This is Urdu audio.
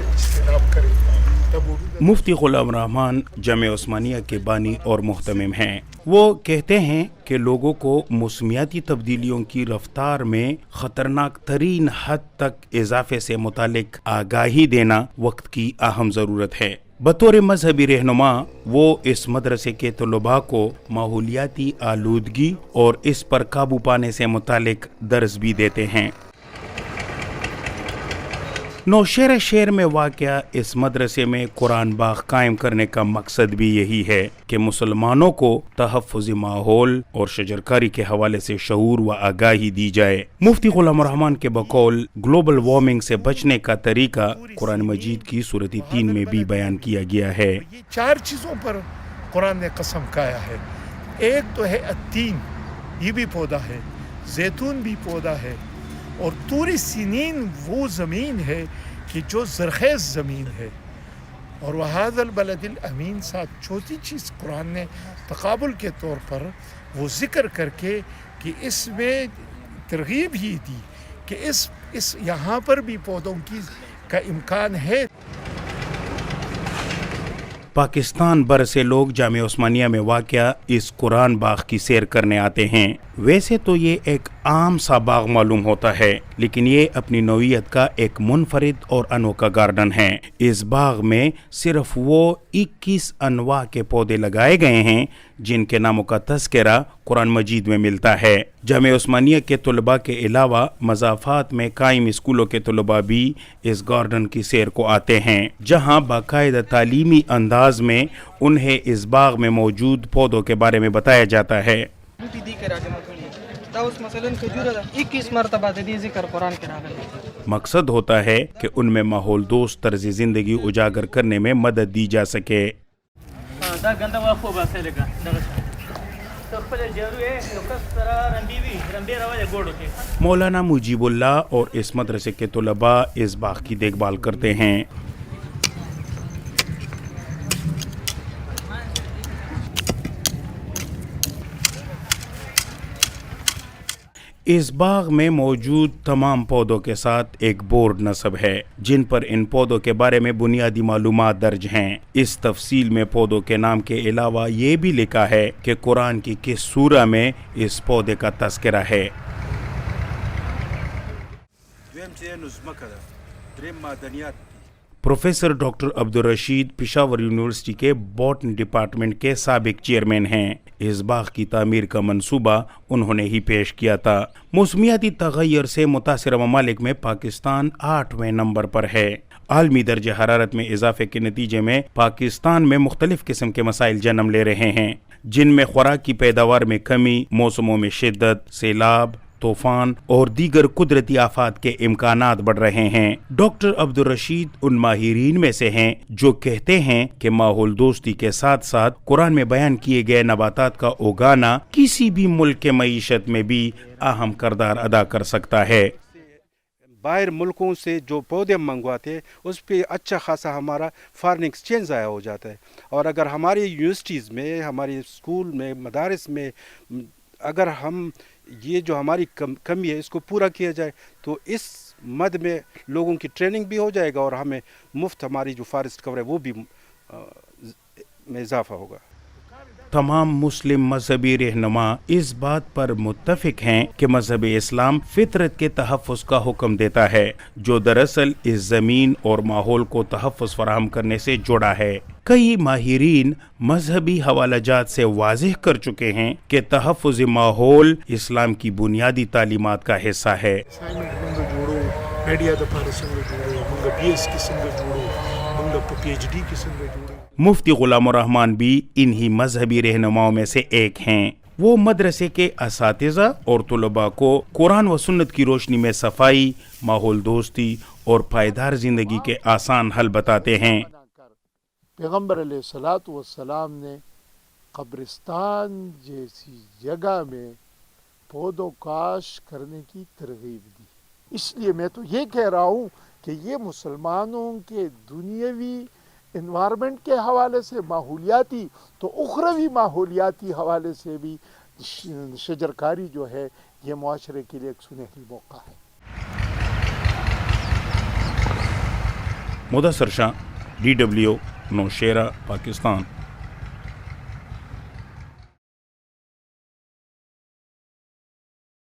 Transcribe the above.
سے اجتناب کریں تب اردو مفتی غلام رحمان جامعہ عثمانیہ کے بانی اور محتمم ہیں۔ وہ کہتے ہیں کہ لوگوں کو موسمیاتی تبدیلیوں کی رفتار میں خطرناک ترین حد تک اضافے سے متعلق آگاہی دینا وقت کی اہم ضرورت ہے۔ بطور مذہبی رہنما وہ اس مدرسے کے طلباء کو ماحولیاتی آلودگی اور اس پر قابو پانے سے متعلق درس بھی دیتے ہیں۔ نوشہرہ شہر میں واقع اس مدرسے میں قرآن باغ قائم کرنے کا مقصد بھی یہی ہے کہ مسلمانوں کو تحفظ ماحول اور شجرکاری کے حوالے سے شعور و آگاہی دی جائے۔ مفتی غلام رحمان کے بقول گلوبل وارمنگ سے بچنے کا طریقہ قرآن مجید کی سورۃ 3 میں بھی بیان کیا گیا ہے۔ یہ 4 چیزوں پر قرآن نے قسم کھایا ہے۔ ایک تو ہے التین، یہ بھی پودا ہے، زیتون بھی پودا ہے، اور طور سینین وہ زمین ہے کہ جو زرخیز زمین ہے، اور وَهَذَا الْبَلَدِ الْأَمِينَ ساتھ چوتھی چیز قرآن نے تقابل کے طور پر وہ ذکر کر کے کہ اس میں ترغیب ہی دی کہ اس یہاں پر بھی پودوں کا امکان ہے۔ پاکستان بھر سے لوگ جامعہ عثمانیہ میں واقع اس قرآن باغ کی سیر کرنے آتے ہیں۔ ویسے تو یہ ایک عام سا باغ معلوم ہوتا ہے، لیکن یہ اپنی نوعیت کا ایک منفرد اور انوکھا گارڈن ہے۔ اس باغ میں صرف وہ 21 انواع کے پودے لگائے گئے ہیں جن کے ناموں کا تذکرہ قرآن مجید میں ملتا ہے۔ جامعہ عثمانیہ کے طلباء کے علاوہ مضافات میں قائم اسکولوں کے طلباء بھی اس گارڈن کی سیر کو آتے ہیں، جہاں باقاعدہ تعلیمی انداز میں انہیں اس باغ میں موجود پودوں کے بارے میں بتایا جاتا ہے۔ مقصد ہوتا ہے کہ ان میں ماحول دوست طرز زندگی اجاگر کرنے میں مدد دی جا سکے۔ مولانا مجیب اللہ اور اس مدرسے کے طلباء اس باغ کی دیکھ بھال کرتے ہیں۔ اس باغ میں موجود تمام پودوں کے ساتھ ایک بورڈ نصب ہے جن پر ان پودوں کے بارے میں بنیادی معلومات درج ہیں۔ اس تفصیل میں پودوں کے نام کے علاوہ یہ بھی لکھا ہے کہ قرآن کی کس سورہ میں اس پودے کا تذکرہ ہے۔ Professor doctor Abdul Rashid Peshawar university کے باٹنی ڈپارٹمنٹ کے سابق چیئرمین ہیں۔ اس باغ کی تعمیر کا منصوبہ انہوں نے ہی پیش کیا تھا۔ موسمیاتی تغیر سے متاثرہ ممالک میں پاکستان 8ویں نمبر پر ہے۔ عالمی درجہ حرارت میں اضافے کے نتیجے میں پاکستان میں مختلف قسم کے مسائل جنم لے رہے ہیں، جن میں خوراک کی پیداوار میں کمی، موسموں میں شدت، سیلاب، طوفان اور دیگر قدرتی آفات کے امکانات بڑھ رہے ہیں۔ ڈاکٹر عبدالرشید ان ماہرین میں سے ہیں جو کہتے ہیں کہ ماحول دوستی کے ساتھ ساتھ قرآن میں بیان کیے گئے نباتات کا اگانا کسی بھی ملک کے معیشت میں بھی اہم کردار ادا کر سکتا ہے۔ باہر ملکوں سے جو پودے منگواتے ہیں اس پہ اچھا خاصا ہمارا فارن ایکسچینج ضائع ہو جاتا ہے، اور اگر ہماری یونیورسٹیز میں، ہماری اسکول میں، مدارس میں اگر ہم یہ جو ہماری کمی ہے اس کو پورا کیا جائے تو اس مد میں لوگوں کی ٹریننگ بھی ہو جائے گا، اور ہمیں مفت ہماری جو فارسٹ کور ہے وہ بھی میں اضافہ ہوگا۔ تمام مسلم مذہبی رہنما اس بات پر متفق ہیں کہ مذہب اسلام فطرت کے تحفظ کا حکم دیتا ہے، جو دراصل اس زمین اور ماحول کو تحفظ فراہم کرنے سے جڑا ہے۔ کئی ماہرین مذہبی حوالہ جات سے واضح کر چکے ہیں کہ تحفظ ماحول اسلام کی بنیادی تعلیمات کا حصہ ہے۔ مفتی غلام الرحمان بھی انہی مذہبی رہنماؤں میں سے ایک ہیں۔ وہ مدرسے کے اساتذہ اور طلباء کو قرآن و سنت کی روشنی میں صفائی، ماحول دوستی اور پائیدار زندگی کے آسان حل بتاتے ہیں۔ پیغمبر علیہ الصلوۃ والسلام نے قبرستان جیسی جگہ میں پودوں کاشت کرنے کی ترغیب دی۔ اس لیے میں تو یہ کہہ رہا ہوں کہ یہ مسلمانوں کے دنیاوی انوائرمنٹ کے حوالے سے ماحولیاتی تو اخروی ماحولیاتی حوالے سے بھی شجرکاری جو ہے یہ معاشرے کے لیے ایک سنہری موقع ہے۔ مدثر شاہ DW نوشیرہ پاکستان.